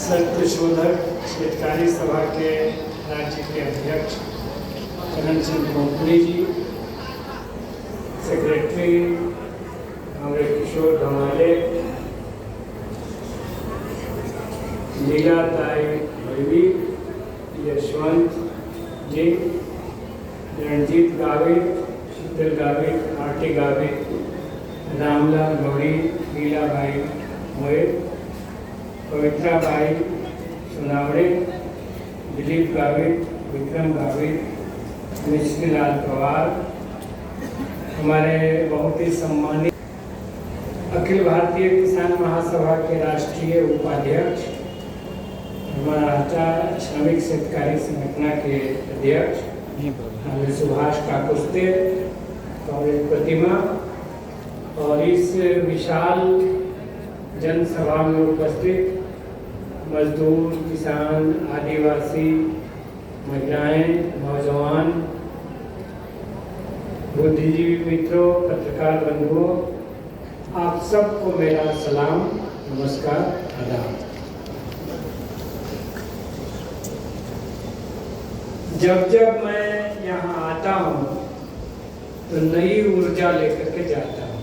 संत शोधक हितकारी सभा के राज्य के अध्यक्ष करण सिंह कोंकणी जी, सेक्रेटरी हमारे किशोर धमाले, लीला ताई भैवी, यशवंत जी, रणजीत गावित, शीतल गावित, आरती गावित, रामलाल गौरी, लीला भाई मोहित, पवित्रा भाई सुनावड़े, दिलीप गावित, विक्रम गावित, मिश्री लाल पवार, हमारे बहुत ही सम्मानित अखिल भारतीय किसान महासभा के राष्ट्रीय उपाध्यक्ष, महाराष्ट्र श्रमिक हितकारी संगठन के अध्यक्ष सुभाष काकुस्ते, कांग्रेस प्रतिमा, और इस विशाल जनसभा में उपस्थित मजदूर, किसान, आदिवासी, महिलाएं, नौजवान, बुद्धिजीवी मित्रों, पत्रकार बंधुओं, आप सबको मेरा सलाम, नमस्कार, आदाब। जब जब मैं यहाँ आता हूँ तो नई ऊर्जा लेकर के जाता हूँ।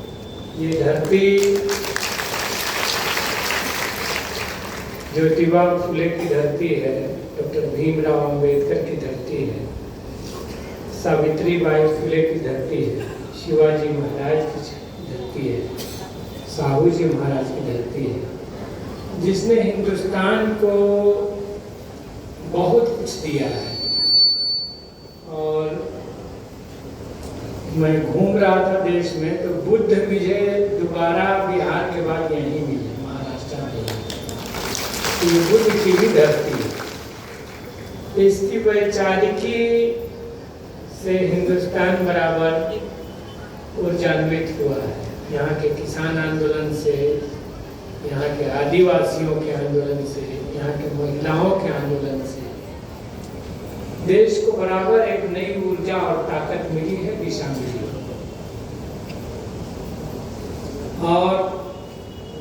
ये धरती ज्योतिबा फुले की धरती है, डॉक्टर भीमराव अंबेडकर की धरती है, सावित्री बाई फुले की धरती है, शिवाजी महाराज की धरती है, साहू जी महाराज की धरती है, जिसने हिंदुस्तान को बहुत कुछ दिया है। और मैं घूम रहा था देश में तो बुद्ध मुझे दोबारा बिहार के बाद यहीं मिले, महाराष्ट्र में। ये बुद्ध की भी धरती है। इसकी वैचारिकी से हिंदुस्तान बराबर ऊर्जान्वित हुआ है। यहाँ के किसान आंदोलन से, यहाँ के आदिवासियों के आंदोलन से, यहाँ के महिलाओं के आंदोलन से देश को बराबर एक नई ऊर्जा और ताकत मिली है, दिशा मिली है। और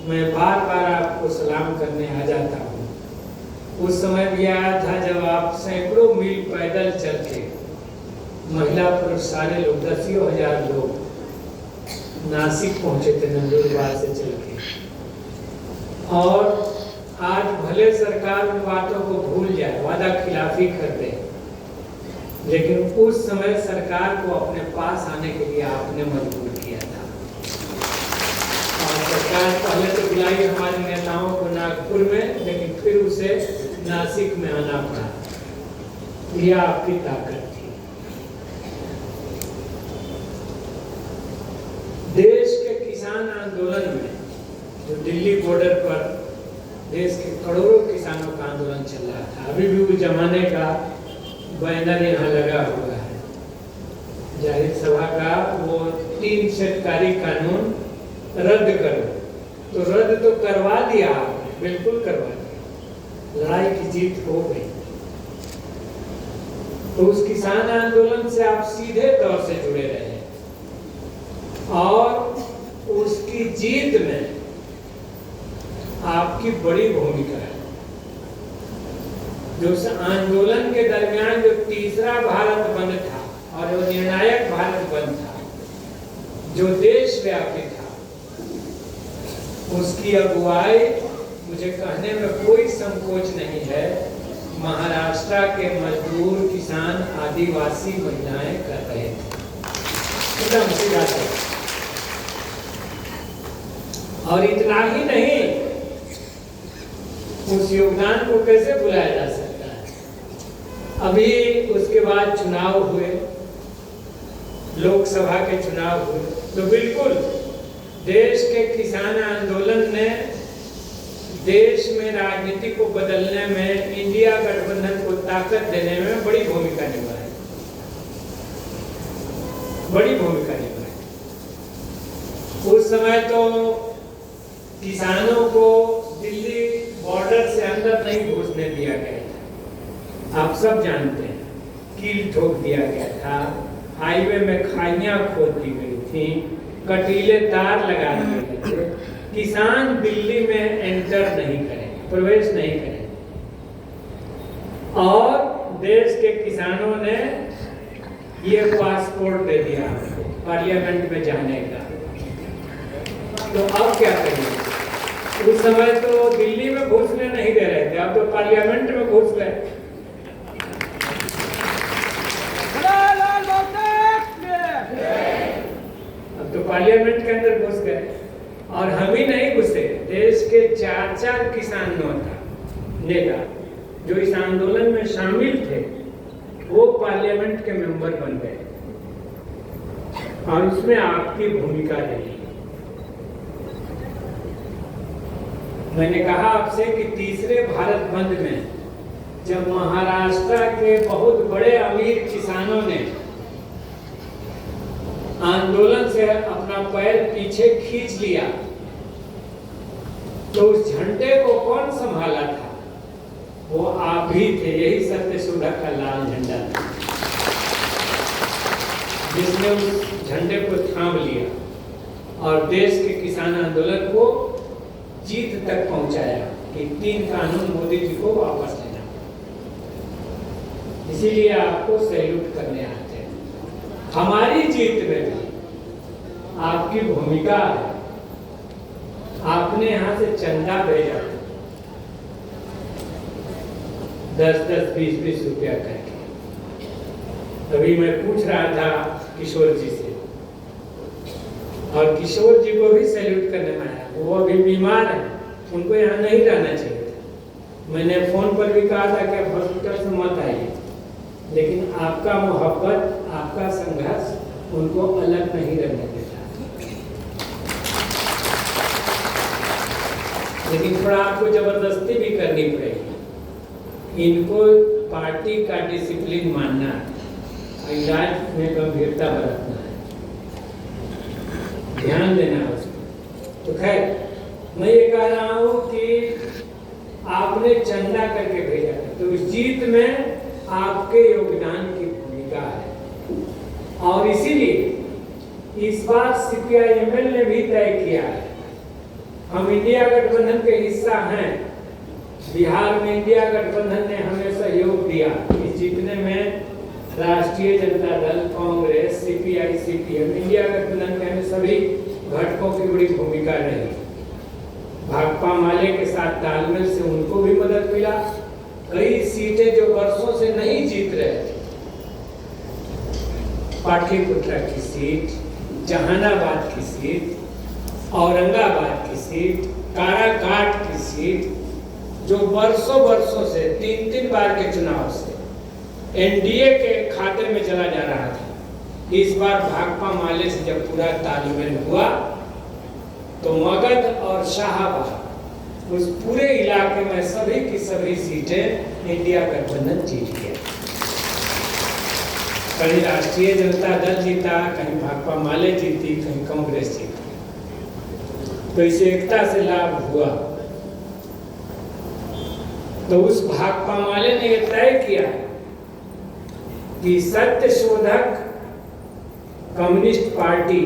मैं बार बार आपको सलाम करने आ जाता हूँ। उस समय भी आया था जब आप सैकड़ों मील पैदल चल के, महिला पुरुष सारे लोग, 10,000 लोग नासिक पहुंचे थे नंदुरबार से चल के। और आज भले सरकार उन बातों को भूल जाए, वादा खिलाफी कर दे, लेकिन उस समय सरकार को अपने पास आने के लिए आपने मजबूर किया था। और सरकार पहले तो बुलाई हमारे नेताओं को नागपुर में, लेकिन फिर उसे नासिक में आना पड़ा। यह आपकी ताकत थी। देश के किसान आंदोलन में, जो दिल्ली बॉर्डर पर देश के करोड़ों किसानों का आंदोलन चल रहा था, अभी भी उस जमाने का बैनर यहाँ लगा हुआ है जाहिर सभा का, वो 3 हितकारी कानून रद्द करो। तो रद्द तो करवा दिया आपने, बिल्कुल करवा दिया, लड़ाई की जीत हो गई। तो उस किसान आंदोलन से आप सीधे तौर से जुड़े रहे और उसकी जीत में आपकी बड़ी भूमिका है। जो उस आंदोलन के दरमियान जो तीसरा भारत बंद था और जो निर्णायक भारत बंद था, जो देशव्यापी था, उसकी अगुवाई मुझे कहने में कोई संकोच नहीं है, महाराष्ट्र के मजदूर, किसान, आदिवासी महिलाएं कर रहे थे। एकदम सीधा सा। और इतना ही नहीं, उस योगदान को कैसे भुलाया जा सकता है। अभी उसके बाद चुनाव हुए, लोकसभा के चुनाव हुए, तो बिल्कुल देश के किसान आंदोलन ने देश में राजनीति को बदलने में, इंडिया गठबंधन को ताकत देने में बड़ी भूमिका निभाई, बड़ी भूमिका निभाई। उस समय तो किसानों को दिल्ली बॉर्डर से अंदर नहीं घुसने दिया गया था, आप सब जानते हैं। कील ठोक दिया गया था, हाईवे में खाइयां खोद दी गई थी, कटीले तार लगा दिए गए थे। किसान दिल्ली में एंटर नहीं करें, प्रवेश नहीं करें। देश के किसानों ने ये पासपोर्ट दे दिया पार्लियामेंट में जाने का, तो अब क्या करें? उस समय तो दिल्ली में घुसने नहीं दे रहे थे, अब तो पार्लियामेंट में घुस गए। अब तो पार्लियामेंट के अंदर घुस गए, और हम ही नहीं घुसे, देश के 4 किसानों नेता जो इस आंदोलन में शामिल थे वो पार्लियामेंट के मेंबर बन गए, और इसमें आपकी भूमिका रही। मैंने कहा आपसे कि तीसरे भारत बंद में जब महाराष्ट्र के बहुत बड़े अमीर किसानों ने आंदोलन से अपना पैर पीछे खींच लिया, तो उस झंडे को कौन संभाला था? वो आप ही थे। यही सत्यशोधक का लाल झंडा था जिसने उस झंडे को थाम लिया और देश के किसान आंदोलन को जीत तक पहुंचाया कि 3 कानून मोदी जी को वापस लेना। इसीलिए आपको सैल्यूट करने आते हैं। हमारी जीत में भी आपकी भूमिका है। आपने यहां से चंदा भेजा 10-10, 20-20 रुपया करके। तभी मैं पूछ रहा था किशोर जी से, और किशोर जी को भी सैल्यूट करने में आया। वो अभी बीमार है, उनको यहाँ नहीं रहना चाहिए था। मैंने फोन पर भी कहा था कि आप हॉस्पिटल से मत आइए, लेकिन आपका मोहब्बत, आपका संघर्ष उनको अलग नहीं रहने देता। लेकिन थोड़ा आपको जबरदस्ती भी करनी पड़ेगी। इनको पार्टी का डिसिप्लिन मानना है, इलाज में गंभीरता बरतना है, ध्यान देना है उसको। तो खैर, मैं ये कह रहा हूँ कि आपने चंदा करके भेजा था, तो इस जीत में आपके योगदान की भूमिका है। और इसीलिए इस बार CPI-ML ने भी तय किया है, हम इंडिया गठबंधन के हिस्सा हैं। बिहार में इंडिया गठबंधन ने हमें सहयोग दिया इस जीतने में। राष्ट्रीय Janata Dal, Congress, CPI, CPM, India गठबंधन के हमें सभी घटकों की बड़ी भूमिका रही। भाकपा माले के साथ तालमेल से उनको भी मदद मिला। कई सीटें जो वर्षों से नहीं जीत रहे थे, पाटलिपुत्र की सीट, जहानाबाद की सीट, औरंगाबाद की सीट, काराकाट की सीट, जो वर्षों से 3-3 बार के चुनाव से NDA के खाते में चला जा रहा था, इस बार भाकपा माले से जब पूरा तालमेल हुआ तो मगध और शाहाबाद, उस पूरे इलाके में सभी की सभी सीटें इंडिया गठबंधन जीत गया। कहीं राष्ट्रीय जनता दल जीता, कहीं भाकपा माले जीती, कहीं कांग्रेस जीती। तो इस एकता से लाभ हुआ। तो उस भाकपा माले ने यह तय किया कि सत्यशोधक कम्युनिस्ट पार्टी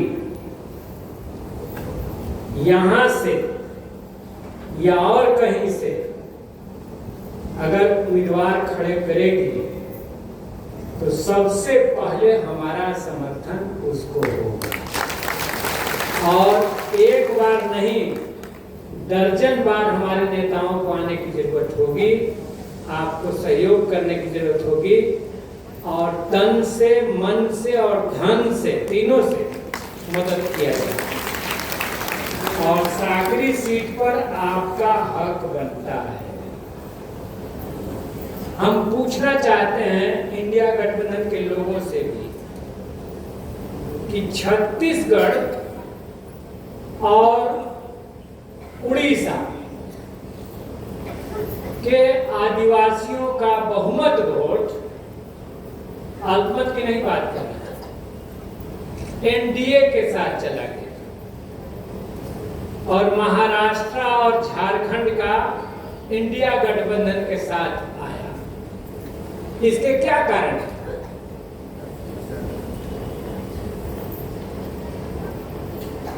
यहां से या और कहीं से अगर उम्मीदवार खड़े करेगी तो सबसे पहले हमारा समर्थन उसको होगा। और एक बार नहीं, दर्जन बार हमारे नेताओं को आने की जरूरत होगी, आपको सहयोग करने की जरूरत होगी, और तन से, मन से और धन से, तीनों से मदद किया जाए। और सागरी सीट पर आपका हक बनता है। हम पूछना चाहते हैं इंडिया गठबंधन के लोगों से भी कि छत्तीसगढ़ और उड़ीसा के आदिवासियों का बहुमत वोट, अल्पमत की नहीं बात कर रहा, NDA के साथ चला गया, और महाराष्ट्र और झारखंड का इंडिया गठबंधन के साथ आया। इसके क्या कारण है?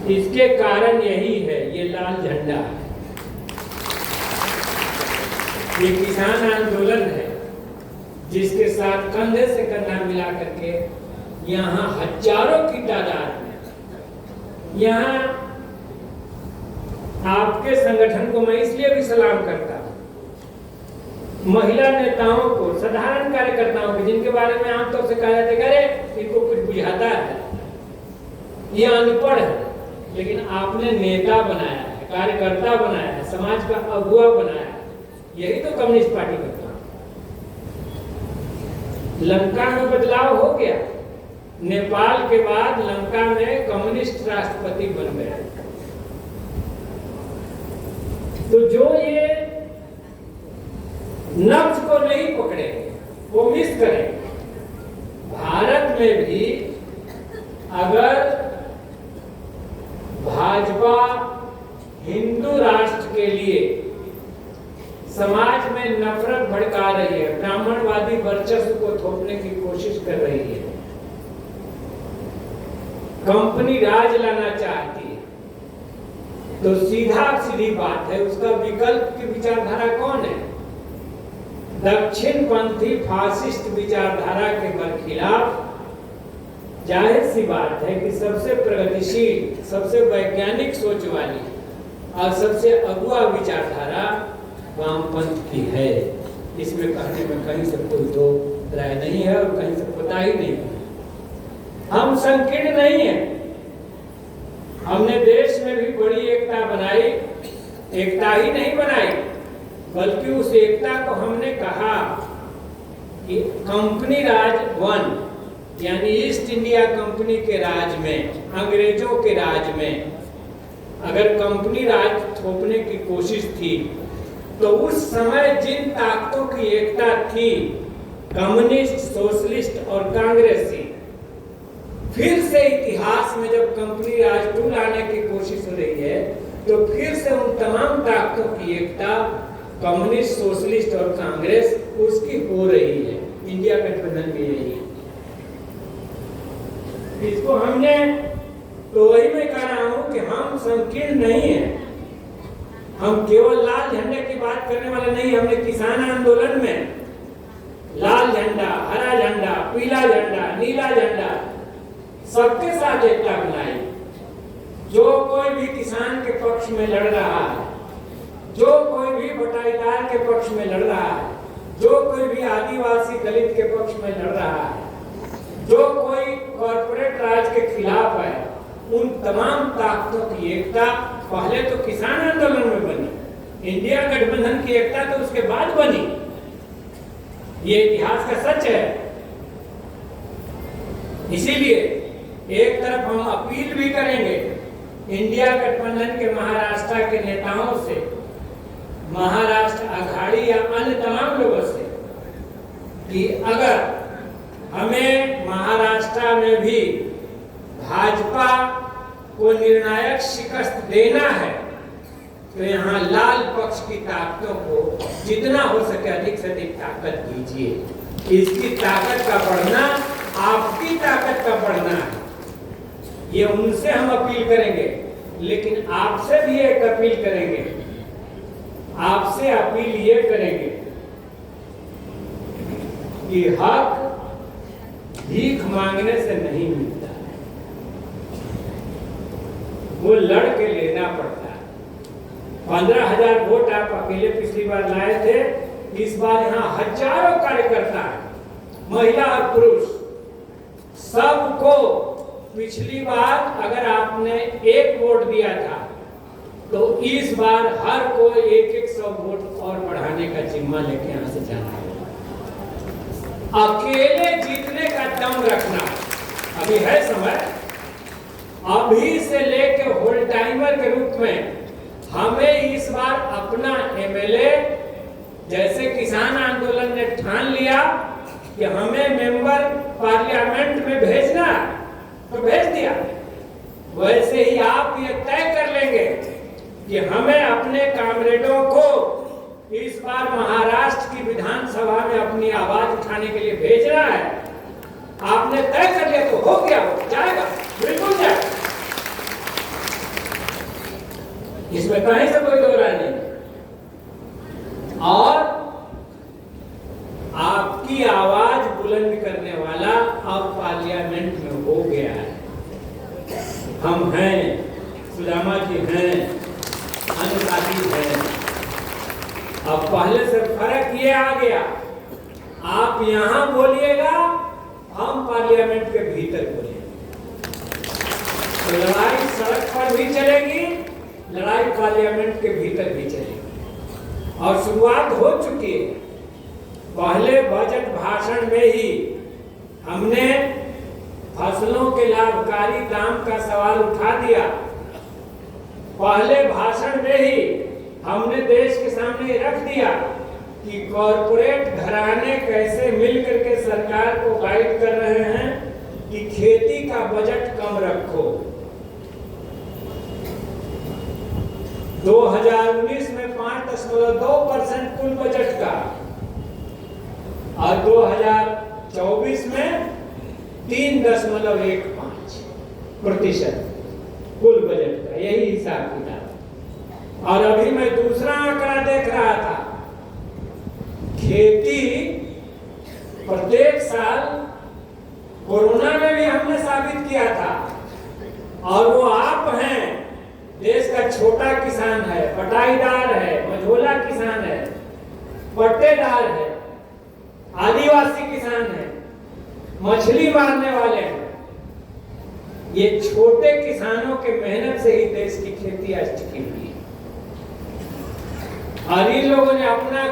इसके कारण यही है, ये लाल झंडा है, ये किसान आंदोलन है जिसके साथ कंधे से कंधा मिला करके यहाँ हजारों की तादाद में, यहाँ आपके संगठन को मैं इसलिए भी सलाम करता हूँ, महिला नेताओं को, साधारण कार्यकर्ताओं को, जिनके बारे में आमतौर से कहा जाता है अरे इनको कुछ बुझाता है, ये अनपढ़ है, लेकिन आपने नेता बनाया है, कार्यकर्ता बनाया है, समाज का अगुवा बनाया है। यही तो कम्युनिस्ट पार्टी का काम। लंका में बदलाव हो गया, नेपाल के बाद लंका में कम्युनिस्ट राष्ट्रपति बन गया। तो जो ये नब्ज को नहीं पकड़ेंगे वो मिस करेंगे। भारत में भी अगर भाजपा हिंदू राष्ट्र के लिए समाज में नफरत भड़का रही है, ब्राह्मणवादी वर्चस्व को थोपने की कोशिश कर रही है, कंपनी राज लाना चाहती है, तो सीधी बात है उसका विकल्प की विचारधारा कौन है? दक्षिणपंथी फासिस्ट विचारधारा के बरखिलाफ जाहिर सी बात है कि सबसे प्रगतिशील, सबसे वैज्ञानिक सोच वाली और सबसे अगुआ विचारधारा वामपंथ की है। इसमें कहने में कहीं से कोई दो राय नहीं है और कहीं से पता ही नहीं है। हम संकीर्ण नहीं है, हमने देश में भी बड़ी एकता बनाई, एकता ही नहीं बनाई बल्कि उस एकता को हमने कहा कि कंपनी राज वन, यानी ईस्ट इंडिया कंपनी के राज में, अंग्रेजों के राज में अगर कंपनी राज थोपने की कोशिश थी तो उस समय जिन ताकतों की एकता थी, कम्युनिस्ट, सोशलिस्ट और कांग्रेसी, फिर से इतिहास में जब कंपनी राज 2 लाने की कोशिश हो रही है तो फिर से उन तमाम ताकतों की एकता, कम्युनिस्ट, सोशलिस्ट और कांग्रेस, उसकी हो रही है। इंडिया गठबंधन भी यही है। इसको हमने, तो वही मैं कह रहा हूं कि हम संकीर्ण नहीं है, हम केवल लाल झंडे की बात करने वाले नहीं। हमने किसान आंदोलन में लाल झंडा, हरा झंडा, पीला झंडा, नीला झंडा, सबके साथ एकता बनाई। जो कोई भी किसान के पक्ष में लड़ रहा है, जो कोई भी बटाईदार के पक्ष में लड़ रहा है, जो कोई भी आदिवासी दलित के पक्ष में लड़ रहा है, जो कोई कॉर्पोरेट राज के खिलाफ है, उन तमाम ताकतों की एकता पहले तो किसान आंदोलन में बनी, इंडिया गठबंधन की एकता तो उसके बाद बनी। ये इतिहास का सच है। इसीलिए एक तरफ हम अपील भी करेंगे इंडिया गठबंधन के महाराष्ट्र के नेताओं से, महाराष्ट्र अघाड़ी या अन्य तमाम लोगों से, कि अगर हमें महाराष्ट्र में भी भाजपा को निर्णायक शिकस्त देना है तो यहाँ लाल पक्ष की ताकतों को जितना हो सके अधिक से अधिक ताकत दीजिए। इसकी ताकत का बढ़ना आपकी ताकत का बढ़ना है, ये उनसे हम अपील करेंगे। लेकिन आपसे भी एक अपील करेंगे, आपसे अपील ये करेंगे कि हक भीख मांगने से नहीं मिलता है, वो लड़ के लेना पड़ता है। 15,000 वोट आप अकेले पिछली बार लाए थे, इस बार यहाँ हजारों कार्यकर्ता है, महिला और पुरुष, सबको पिछली बार अगर आपने 1 वोट दिया था तो इस बार हर को 100 वोट और बढ़ाने का जिम्मा लेके यहाँ से जाना है। अकेले जीतने का दम रखना, अभी है समय, अभी से लेके होल्ड टाइमर के रूप में हमें इस बार अपना एमएलए, जैसे किसान आंदोलन ने ठान लिया कि हमें मेंबर पार्लियामेंट में भेजना, तो भेज दिया, वैसे ही आप ये तय कर लेंगे कि हमें अपने कामरेडों को इस बार महाराष्ट्र की विधानसभा में अपनी आवाज उठाने के लिए भेजना है। आपने तय कर लिया तो हो गया, हो जाएगा, बिल्कुल जाएगा, इसमें कहीं से कोई दो राय नहीं। और आपकी आपकी आवाज बुलंद करने वाला अब पार्लियामेंट में हो गया है। हम हैं, सुदामा जी हैं, अन्य साथी हैं। अब पहले से फर्क ये आ गया, आप यहां बोलिएगा, हम पार्लियामेंट के भीतर बोलेंगे। तो लड़ाई सड़क पर भी चलेगी, लड़ाई पार्लियामेंट के भीतर भी चलेगी। और शुरुआत हो चुकी है। पहले बजट भाषण में ही हमने फसलों के लाभकारी दाम का सवाल उठा दिया। पहले भाषण में ही हमने देश के सामने रख दिया कि कॉरपोरेट घराने कैसे मिलकर के सरकार को गाइड कर रहे हैं कि खेती का बजट कम रखो। 2019 में 5.2% कुल बजट का और 2024 में 3.15% कुल बजट का, यही हिसाब किताब। और अभी मैं दूसरा आंकड़ा देख रहा था, खेती प्रत्येक साल कोरोना में भी हमने साबित किया था, और वो आप हैं, देश का छोटा किसान है, पटाईदार है, मझोला किसान है, पट्टेदार है, आदिवासी किसान है, मछली मारने वाले हैं। ये छोटे किसानों के मेहनत से ही देश की खेती आज टिकी हुई है। और इन लोगों ने अपना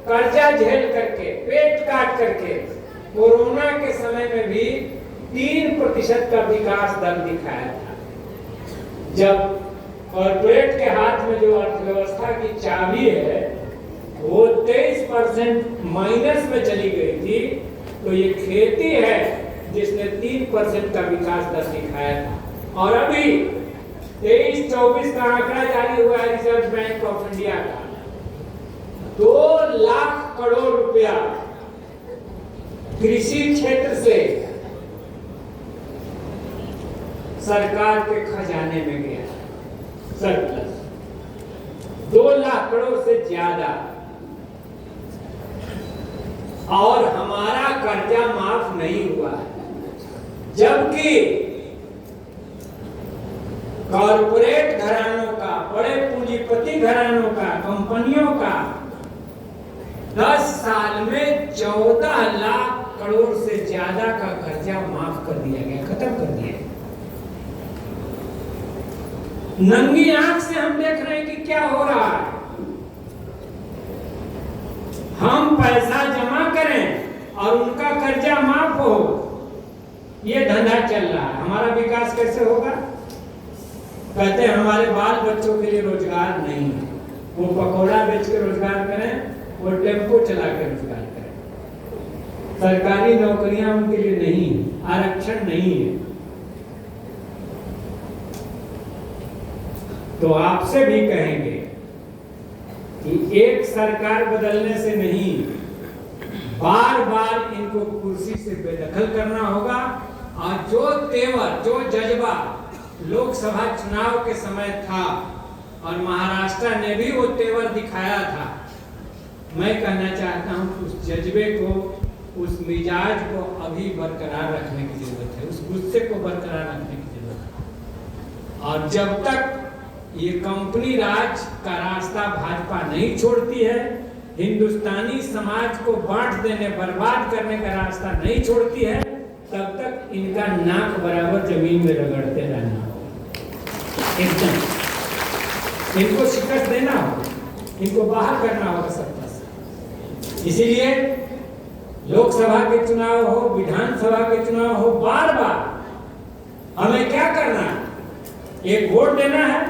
कर्जा झेल करके, पेट काट करके कोरोना के समय में भी 3% का विकास दर दिखाया था। जब कॉर्पोरेट के हाथ में जो अर्थव्यवस्था की चाबी है वो 23% माइनस में चली गई थी, तो ये खेती है जिसने 3% का विकास दर दिखाया था। और अभी 23-24 का आंकड़ा जारी हुआ है रिजर्व बैंक ऑफ इंडिया का, 2 लाख करोड़ रुपया कृषि क्षेत्र से सरकार के खजाने में गया, सरप्लस 2 लाख करोड़ से ज्यादा। और हमारा कर्जा माफ नहीं हुआ है, जबकि कॉर्पोरेट घरानों का, बड़े पूंजीपति घरानों का, कंपनियों का 10 साल में 14 लाख करोड़ से ज्यादा का कर्जा माफ कर दिया गया, खत्म कर दिया गया। नंगी आंख से हम देख रहे हैं कि क्या हो रहा है। हम पैसा जमा करें और उनका कर्जा माफ हो, ये धंधा चल रहा है। हमारा विकास कैसे होगा? कहते हैं हमारे बाल बच्चों के लिए रोजगार नहीं है, वो पकौड़ा बेच के रोजगार करें, वो टेम्पो चला के रोजगार करें। सरकारी नौकरियां उनके लिए नहीं है, आरक्षण नहीं है। तो आपसे भी कहेंगे कि एक सरकार बदलने से नहीं, बार बार इनको कुर्सी से बेदखल करना होगा। और जो तेवर, जो जज्बा लोकसभा चुनाव के समय था, और महाराष्ट्र ने भी वो तेवर दिखाया था, मैं कहना चाहता हूं कि उस जज्बे को, उस मिजाज को अभी बरकरार रखने की जरूरत है, उस गुस्से को बरकरार रखने की जरूरत है। और जब तक ये कंपनी राज का रास्ता भाजपा नहीं छोड़ती है, हिंदुस्तानी समाज को बांट देने, बर्बाद करने का रास्ता नहीं छोड़ती है, तब तक इनका नाक बराबर जमीन में रगड़ते रहना होगा। एकदम इनको शिकस्त देना होगा, इनको बाहर करना होगा सत्ता से। इसीलिए लोकसभा के चुनाव हो, विधानसभा के चुनाव हो, बार बार हमें क्या करना है? एक वोट देना है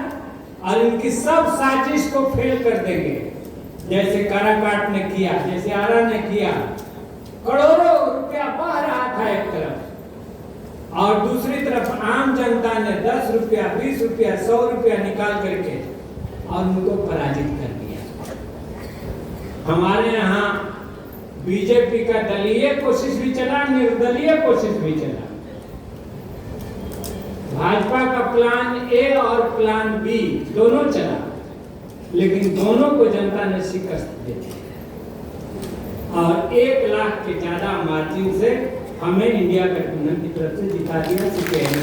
और इनकी सब साजिश को फेल कर देंगे, जैसे काराकाट ने किया, जैसे आरा ने किया। करोड़ों रुपया बह रहा था एक तरफ, और दूसरी तरफ आम जनता ने 10 रुपया, 20 रुपया, 100 रुपया निकाल करके और उनको पराजित कर दिया। हमारे यहाँ बीजेपी का दलीय कोशिश भी चला, निर्दलीय कोशिश भी चला। भाजपा का प्लान ए और प्लान बी दोनों चला, लेकिन दोनों को जनता ने शिकस्त दी। और 1 लाख के ज़्यादा मार्जिन से हमें इंडिया गठबंधन की तरफ से जिता दिया CPI ने।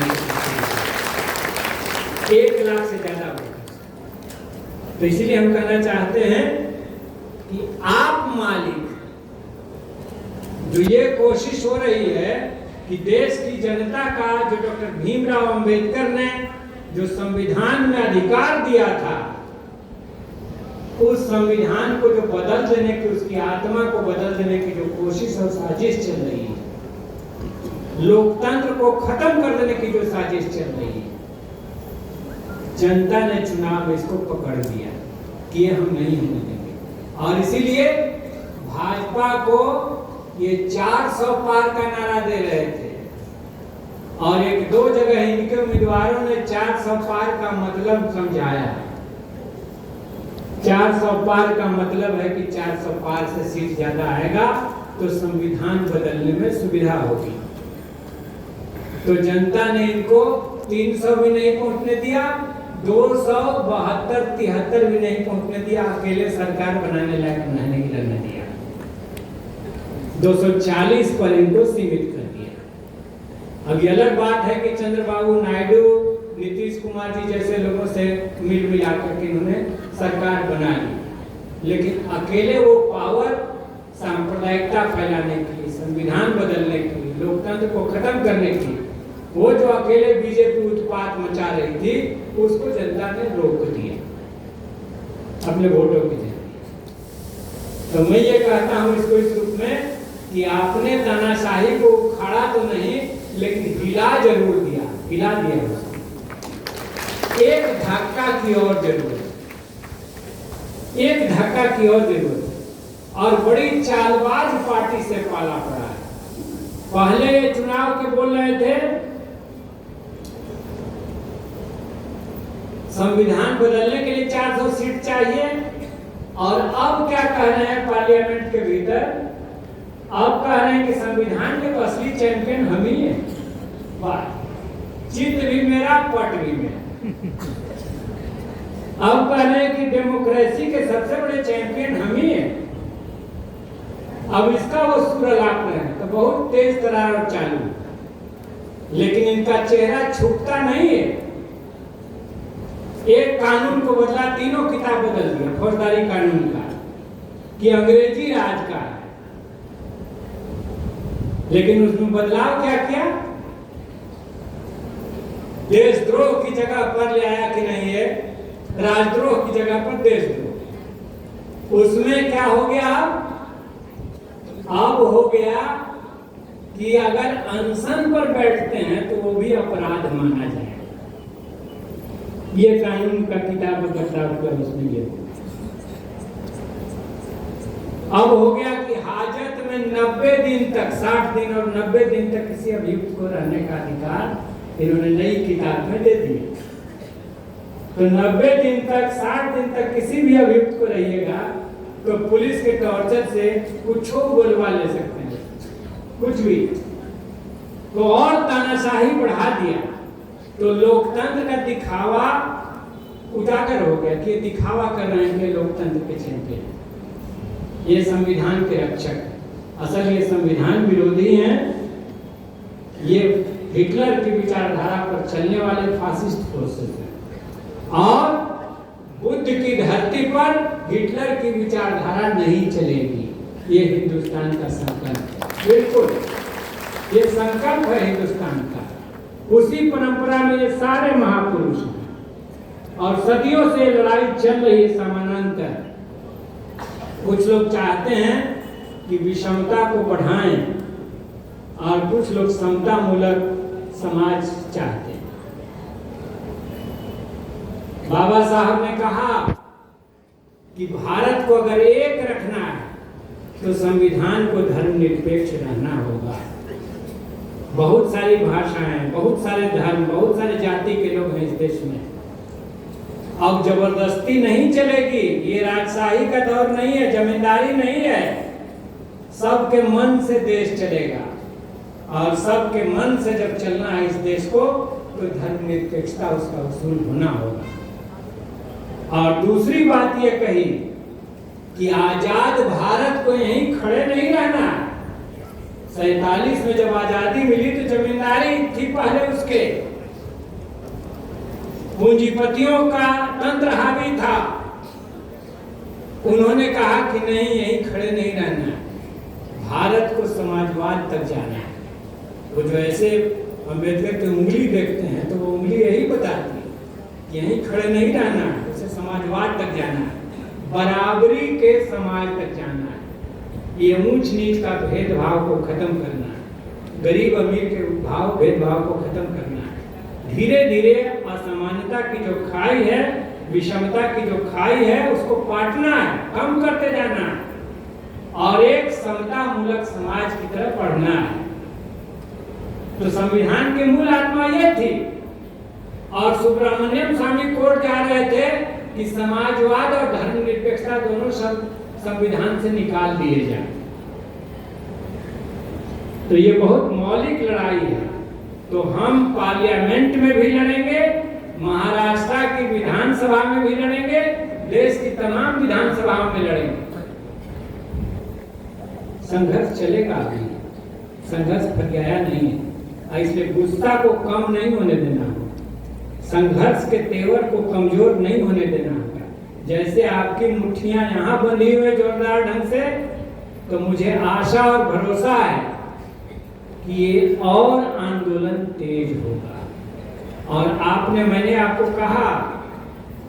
1 लाख से ज़्यादा वोट। तो इसलिए हम कहना चाहते हैं कि आप मालिक, जो ये कोशिश हो रही है कि देश की जनता का जो डॉक्टर भीमराव अंबेडकर ने जो संविधान में अधिकार दिया था, उस संविधान को जो बदल देने की, उसकी आत्मा को बदल देने की जो कोशिश और साजिश चल रही है, लोकतंत्र को खत्म कर देने की जो साजिश चल रही है, जनता ने चुनाव में इसको पकड़ लिया कि ये हम नहीं होने देंगे। और इसीलिए भाजपा को ये 400 पार का नारा दे रहे थे और 1-2 जगह इनके उम्मीदवारों ने 400 पार का मतलब समझाया। 400 पार का मतलब है कि 400 पार से सीट ज्यादा आएगा तो संविधान बदलने में सुविधा होगी। तो जनता ने इनको 300 भी नहीं पहुंचने दिया, 272-73 भी नहीं पहुंचने दिया, अकेले सरकार बनाने लायक नहीं लड़ने दिया, 240 पर इनको सीमित कर दिया। अब ये अलग बात है कि चंद्रबाबू नायडू, नीतीश कुमार जी जैसे लोगों से मिल मिलाकर के इन्होंने सरकार बना ली, लेकिन अकेले वो पावर सांप्रदायिकता फैलाने की, संविधान बदलने की, लोकतंत्र को खत्म करने की, वो जो अकेले बीजेपी उत्पात मचा रही थी, उसको जनता ने रोक दिया अपने वोटों के जरिए। तो मैं ये कहता हूँ इसको इस रूप में कि आपने तानाशाही को उखाड़ा तो नहीं, लेकिन हिला जरूर दिया, हिला दिया उसको। एक धक्का की और जरूरत, एक धक्का की और जरूरत। और बड़ी चालबाज पार्टी से पाला पड़ा है। पहले ये चुनाव के बोल रहे थे संविधान बदलने के लिए 400 सीट चाहिए, और अब क्या कह रहे हैं पार्लियामेंट के भीतर, अब कह रहे हैं कि संविधान के तो असली चैंपियन हम ही हैं। चित्त भी मेरा, पट भी मेरा। अब कह रहे हैं कि डेमोक्रेसी के सबसे बड़े चैंपियन हम ही हैं। अब इसका वो सुरलाप रहे हैं तो बहुत तेज तरार और चालू, लेकिन इनका चेहरा छुपता नहीं है। एक कानून को बदला, तीनों किताब बदल दिया फौजदारी कानून का कि अंग्रेजी राज का है, लेकिन उसमें बदलाव क्या किया? देशद्रोह की जगह पर ले आया कि नहीं है, राजद्रोह की जगह पर देशद्रोह। उसमें क्या हो गया? अब हो गया कि अगर अनशन पर बैठते हैं तो वो भी अपराध माना जाए। ये कानून का किताब बदलाव कर उसमें ये अब हो गया कि हाजत में 90 दिन तक, 60 दिन और 90 दिन तक किसी अभियुक्त को रहने का अधिकार इन्होंने नई किताब में दे दिया। तो 90 दिन तक, 60 दिन तक किसी भी अभियुक्त को रहिएगा तो पुलिस के टॉर्चर से कुछ बोलवा ले सकते हैं, कुछ भी। तो और तानाशाही बढ़ा दिया, तो लोकतंत्र का दिखावा उजागर हो गया कि दिखावा कर रहे हैं कि लोकतंत्र के चैंपियन, ये संविधान के रक्षक। असल ये संविधान विरोधी हैं, ये हिटलर की विचारधारा पर चलने वाले फासिस्ट फोर्सेस हैं। और बुद्ध की धरती पर हिटलर की विचारधारा नहीं चलेगी, ये हिंदुस्तान का संकल्प है। बिल्कुल ये संकल्प है हिंदुस्तान का। उसी परंपरा में ये सारे महापुरुष हैं और सदियों से लड़ाई चल रही है समानांतर। कुछ लोग चाहते हैं कि विषमता को बढ़ाएं और कुछ लोग समता मूलक समाज चाहते हैं। बाबा साहब ने कहा कि भारत को अगर एक रखना है तो संविधान को धर्मनिरपेक्ष रहना होगा। बहुत सारी भाषाएं, बहुत सारे धर्म, बहुत सारे जाति के लोग हैं इस देश में। अब जबरदस्ती नहीं चलेगी, ये राजशाही का दौर नहीं है, जमींदारी नहीं है। सबके मन से देश चलेगा और सबके मन से जब चलना है इस देश को तो धर्मनिरपेक्षता उसका उसूल होना होगा। और दूसरी बात ये कही कि आजाद भारत को यहीं खड़े नहीं रहना। 47 में जब आजादी मिली तो जमींदारी थी पहले, उसके पूंजीपतियों का तंत्र हावी था। उन्होंने कहा कि नहीं, यहीं खड़े नहीं रहना, भारत को समाजवाद तक जाना है। वो जो ऐसे अम्बेडकर की उंगली देखते हैं तो वो उंगली यही बताती है कि यहीं खड़े नहीं रहना, उसे समाजवाद तक जाना है, बराबरी के समाज तक जाना है। ये ऊंच नीच का भेदभाव को खत्म करना है, गरीब अमीर के भेदभाव को खत्म करना है। धीरे धीरे असमानता की जो खाई है, विषमता की जो खाई है, उसको पाटना है, कम करते जाना है और एक समता मूलक समाज की तरफ बढ़ना है। तो संविधान की मूल आत्मा ये थी। और सुब्रमण्यम स्वामी कोर्ट जा रहे थे कि समाजवाद और धर्मनिरपेक्षता दोनों संविधान से निकाल दिए जाए। तो ये बहुत मौलिक लड़ाई है। तो हम पार्लियामेंट में भी लड़ेंगे, महाराष्ट्र की विधानसभा में भी लड़ेंगे, देश की तमाम विधानसभाओं में लड़ेंगे। संघर्ष चलेगा, अभी संघर्ष फटियाया नहीं है, इसलिए गुस्सा को कम नहीं होने देना होगा, संघर्ष के तेवर को कमजोर नहीं होने देना होगा। जैसे आपकी मुट्ठियां यहाँ बंधी हुई जोरदार ढंग से, तो मुझे आशा और भरोसा है कि ये और आंदोलन तेज होगा। और मैंने आपको कहा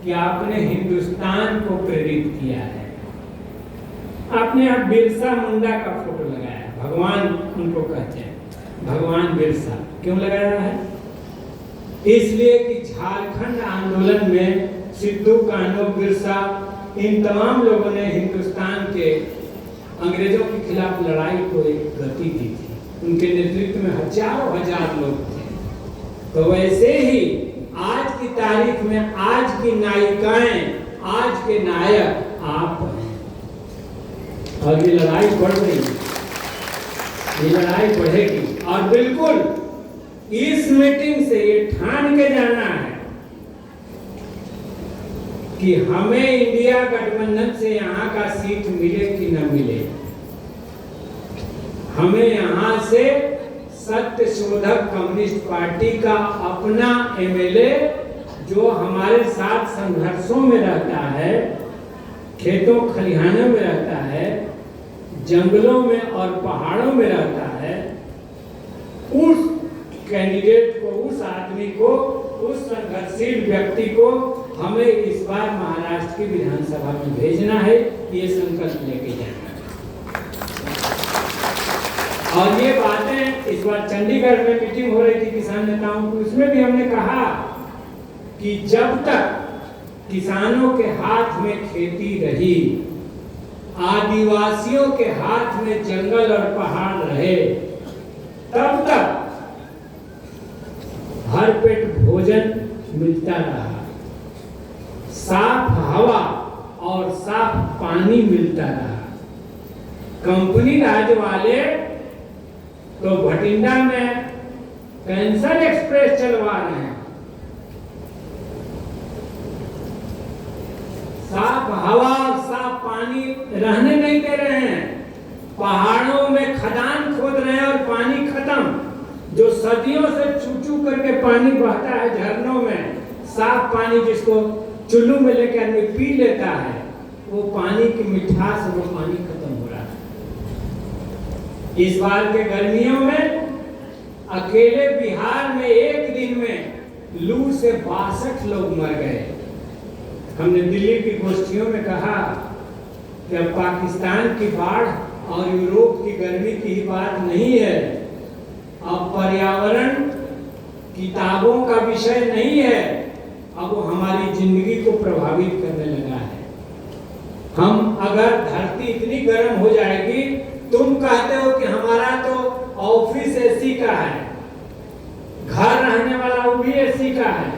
कि आपने हिंदुस्तान को प्रेरित किया है। आपने अब बिरसा मुंडा का फोटो लगाया, भगवान उनको कहते हैं, भगवान बिरसा क्यों लगाया है? इसलिए कि झारखंड आंदोलन में सिद्धू कान्हू, बिरसा, इन तमाम लोगों ने हिंदुस्तान के अंग्रेजों के खिलाफ लड़ाई को एक गति दी थी। उनके नेतृत्व में हजारों हजार लोग थे। तो वैसे ही आज की तारीख में आज की नायिकाएं, आज के नायक आप हैं। और ये लड़ाई बढ़ रही है, ये लड़ाई बढ़ेगी। और बिल्कुल इस मीटिंग से ये ठान के जाना है कि हमें इंडिया गठबंधन से यहाँ का सीट मिले कि न मिले, हमें यहाँ से सत्य शोधक कम्युनिस्ट पार्टी का अपना एमएलए जो हमारे साथ संघर्षों में रहता है, खेतों खलिहानों में रहता है, जंगलों में और पहाड़ों में रहता है, उस कैंडिडेट को, उस आदमी को, उस संघर्षशील व्यक्ति को हमें इस बार महाराष्ट्र की विधानसभा में भेजना है, ये संकल्प लेके जाना है। और ये बातें इस बार चंडीगढ़ में मीटिंग हो रही थी किसान नेताओं की, उसमें भी हमने कहा कि जब तक किसानों के हाथ में खेती रही, आदिवासियों के हाथ में जंगल और पहाड़ रहे, तब तक हर पेट भोजन मिलता रहा, साफ हवा और साफ पानी मिलता रहा। कंपनी राज वाले तो भटिंडा में कैंसर एक्सप्रेस चलवा रहे हैं, साफ हवा और साफ पानी रहने नहीं दे रहे हैं, पहाड़ों में खदान खोद रहे हैं और पानी खत्म। जो सदियों से चू करके पानी बहता है झरनों में, साफ पानी जिसको चुल्लू में लेकर आदमी पी लेता है, वो पानी की मिठास, वो पानी खत्म हो रहा है। इस बार के गर्मियों में अकेले बिहार में एक दिन में लू से 62 लोग मर गए। हमने दिल्ली की गोष्ठियों में कहा कि अब पाकिस्तान की बाढ़ और यूरोप की गर्मी की ही बात नहीं है, अब पर्यावरण किताबों का विषय नहीं है, अब वो हमारी जिंदगी को प्रभावित करने लगा है। हम अगर धरती इतनी गर्म हो जाएगी, तुम कहते हो कि हमारा तो ऑफिस एसी का है, घर रहने वाला वो भी एसी का है,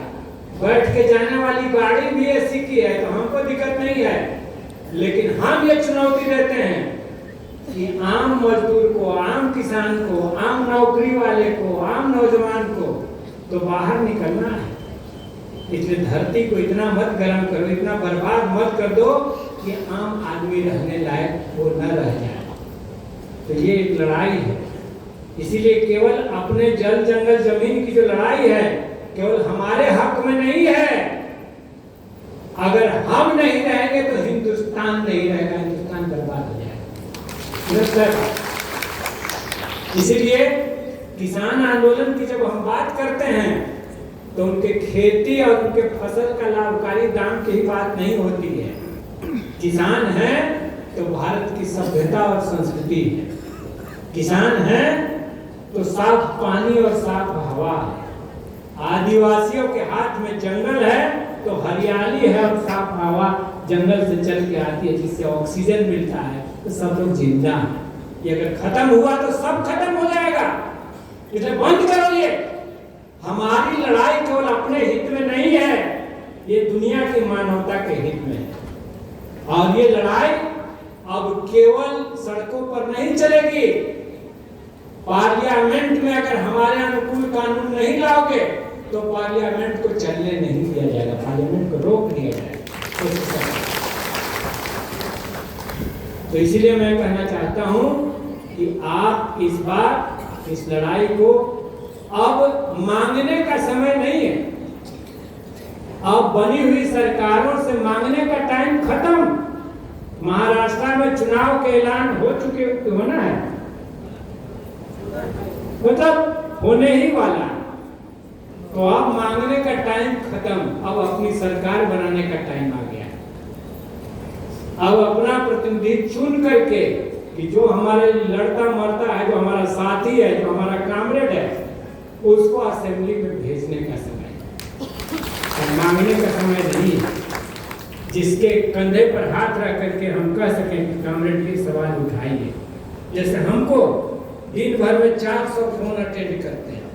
बैठ के जाने वाली गाड़ी भी एसी की है, तो हमको दिक्कत नहीं है। लेकिन हम ये चुनौती देते हैं कि आम मजदूर को, आम किसान को, आम नौकरी वाले को, आम नौजवान को तो बाहर निकलना है। इसलिए धरती को इतना मत गर्म करो, इतना बर्बाद मत कर दो कि आम आदमी रहने लायक वो न रह जाए। तो ये एक लड़ाई है। इसीलिए केवल अपने जल जंगल जमीन की जो लड़ाई है केवल हमारे हक में नहीं है। अगर हम नहीं रहेंगे तो हिंदुस्तान नहीं रहेगा, हिंदुस्तान बर्बाद हो जाएगा। इसीलिए किसान आंदोलन की जब हम बात करते हैं तो उनके खेती और उनके फसल का लाभकारी दाम की ही बात नहीं होती है। किसान है तो भारत की सभ्यता और संस्कृति है। किसान है तो साफ पानी और साफ हवा है। आदिवासियों के हाथ में जंगल है तो हरियाली है और साफ हवा जंगल से चल के आती है, जिससे ऑक्सीजन मिलता है, तो सब लोग जिंदा हैं। ये अगर खत्म हुआ तो सब खत्म हो जाएगा। इसलिए बंद करो ये। हमारी लड़ाई केवल अपने हित में नहीं है, ये दुनिया की मानवता के हित में है। और ये लड़ाई अब केवल सड़कों पर नहीं चलेगी। पार्लियामेंट में अगर हमारे अनुकूल कानून नहीं लाओगे तो पार्लियामेंट को चलने नहीं दिया जाएगा, पार्लियामेंट को रोक दिया जाएगा। तो इसीलिए मैं कहना चाहता हूं कि आप इस बार इस लड़ाई को अब मांगने का समय नहीं है। अब बनी हुई सरकारों से मांगने का टाइम खत्म। महाराष्ट्र में चुनाव के ऐलान हो चुके होना है, मतलब होने ही वाला। तो अब मांगने का टाइम खत्म, अब अपनी सरकार बनाने का टाइम आ गया। अब अपना प्रतिनिधि चुन करके कि जो हमारे लड़ता मरता है, जो हमारा साथी है, जो हमारा कामरेड है, उसको असेंबली में भेजने का समय है, मांगने का समय नहीं है। जिसके कंधे पर हाथ रख करके हम कह सकें कि कामरेड के सवाल उठाइए। जैसे हमको दिन भर में 400 फोन अटेंड करते हैं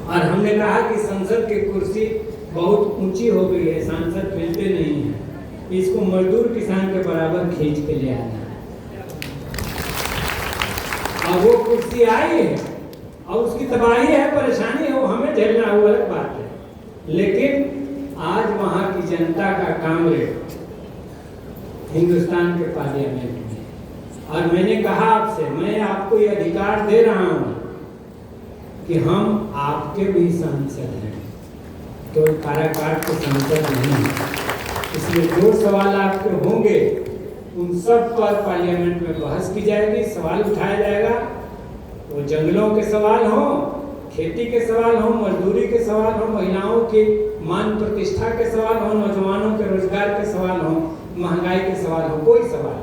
और हमने कहा कि संसद की कुर्सी बहुत ऊंची हो गई है, सांसद मिलते नहीं हैं, इसको मजदूर किसान के बराबर खींच के ले आना है। अब वो कुर्सी आई है और उसकी तबाही है, परेशानी है, वो हमें झेलना, वो अलग बात है। लेकिन आज वहां की जनता का कामरेड हिंदुस्तान के पार्लियामेंट में, और मैंने कहा आपसे, मैं आपको ये अधिकार दे रहा हूं कि हम आपके भी सांसद हैं, तो काराकाट के सांसद नहीं हैं। इसलिए जो सवाल आपके होंगे उन सब पर पार्लियामेंट में बहस की जाएगी, सवाल उठाया जाएगा। वो जंगलों के सवाल हों, खेती के सवाल हों, मजदूरी के सवाल हों, महिलाओं की मान प्रतिष्ठा के सवाल हों, नौजवानों के रोजगार के सवाल हों, महंगाई के सवाल हों, कोई सवाल,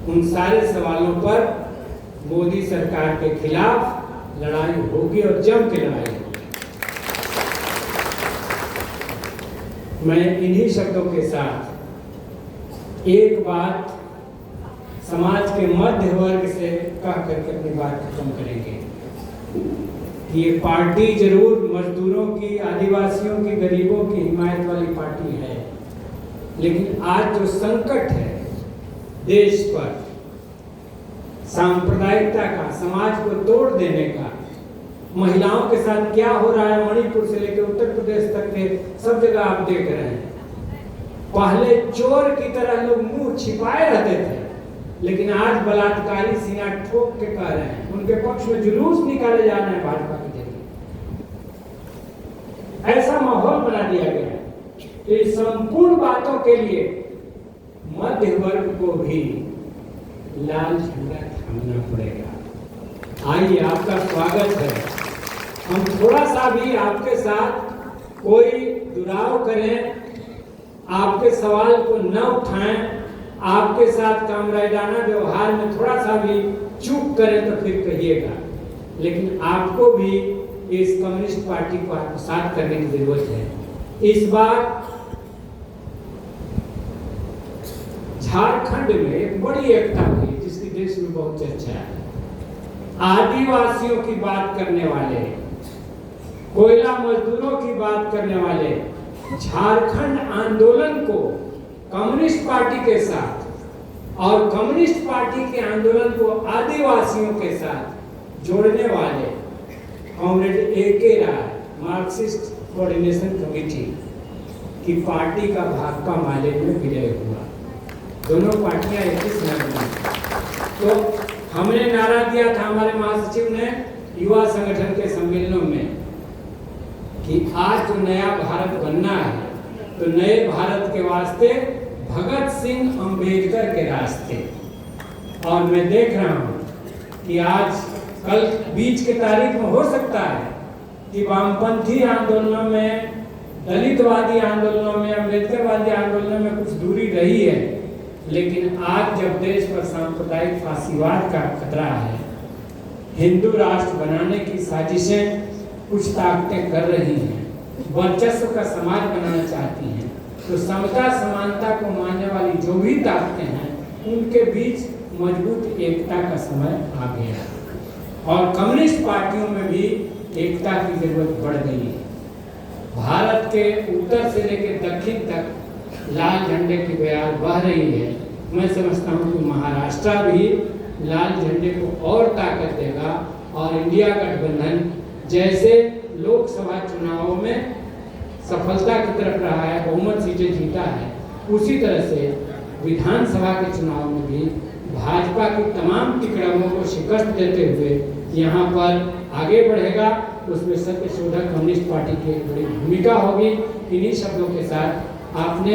उन सारे सवालों पर मोदी सरकार के खिलाफ लड़ाई होगी और जम के लड़ाई होगी। मैं इन्हीं शब्दों के साथ एक बात समाज के मध्य वर्ग से कह करके अपनी बात खत्म करेंगे। ये पार्टी जरूर मजदूरों की, आदिवासियों की, गरीबों की हिमायत वाली पार्टी है, लेकिन आज जो संकट है देश पर, सांप्रदायिकता का, समाज को तोड़ देने का, महिलाओं के साथ क्या हो रहा है मणिपुर से लेकर उत्तर प्रदेश तक के सब जगह आप देख रहे हैं। पहले चोर की तरह लोग मुंह छिपाए रहते थे, लेकिन आज बलात्कारी सीना ठोक के कह रहे हैं, उनके पक्ष में जुलूस निकाले जा रहे हैं भाजपा के जरिए। ऐसा माहौल बना दिया गया है। तो इस संपूर्ण बातों के लिए मध्य वर्ग को भी लाल झंडा थामना पड़ेगा। आइए, आपका स्वागत है। हम थोड़ा सा भी आपके साथ कोई दुराव करें, आपके सवाल को न उठाएं, आपके साथ कामराडाना व्यवहार में थोड़ा सा भी चूक करें तो फिर कहिएगा। लेकिन आपको भी इस कम्युनिस्ट पार्टी को आत्मसात करने की जरूरत है। इस बार झारखंड में एक बड़ी एकता हुई जिसकी देश में बहुत चर्चा है। आदिवासियों की बात करने वाले, कोयला मजदूरों की बात करने वाले झारखंड आंदोलन को कम्युनिस्ट पार्टी के साथ और कम्युनिस्ट पार्टी के आंदोलन को आदिवासियों के साथ जोड़ने वाले कॉमरेड ए.के. राय, मार्क्सिस्ट कोऑर्डिनेशन कमेटी, कि पार्टी का भाकपा माले में विजय हुआ। दोनों पार्टियां 21 नवंबर। तो हमने नारा दिया था, हमारे महासचिव ने युवा संगठन के सम्मेलनों में, कि आज जो नया भारत बनना है तो नए भारत के वास्ते भगत सिंह अंबेडकर के रास्ते। और मैं देख रहा हूं कि आज कल बीच के तारीख में हो सकता है कि वामपंथी आंदोलनों में, दलितवादी आंदोलनों में, अम्बेडकरवादी आंदोलनों में कुछ दूरी रही है, लेकिन आज जब देश पर सांप्रदायिक फासीवाद का खतरा है, हिंदू राष्ट्र बनाने की साजिशें कुछ ताकतें कर रही हैं, वर्चस्व का समाज बनाना चाहती हैं, तो समता समानता को मानने वाली जो भी ताकतें हैं उनके बीच मजबूत एकता का समय आ गया है। और कम्युनिस्ट पार्टियों में भी एकता की जरूरत बढ़ गई है। भारत के उत्तर से लेकर दक्षिण तक लाल झंडे की बयार बह रही है। मैं समझता हूँ कि महाराष्ट्र भी लाल झंडे को और ताकत देगा और इंडिया गठबंधन जैसे लोकसभा चुनावों में सफलता की तरफ रहा है, बहुमत सीटें जीता है, उसी तरह से विधानसभा के चुनाव में भी भाजपा की तमाम टिकड़ों को शिकस्त देते हुए यहाँ पर आगे बढ़ेगा। उसमें सत्य शोधक कम्युनिस्ट पार्टी की बड़ी भूमिका होगी। इन्हीं शब्दों के साथ आपने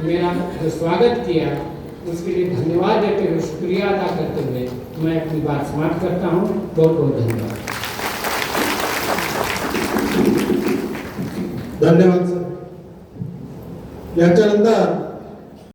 मेरा जो स्वागत किया उसके लिए धन्यवाद देते हुए, शुक्रिया अदा करते हुए मैं अपनी बात समाप्त करता हूँ। बहुत बहुत धन्यवाद। धन्यवाद सर। याच्यानंतर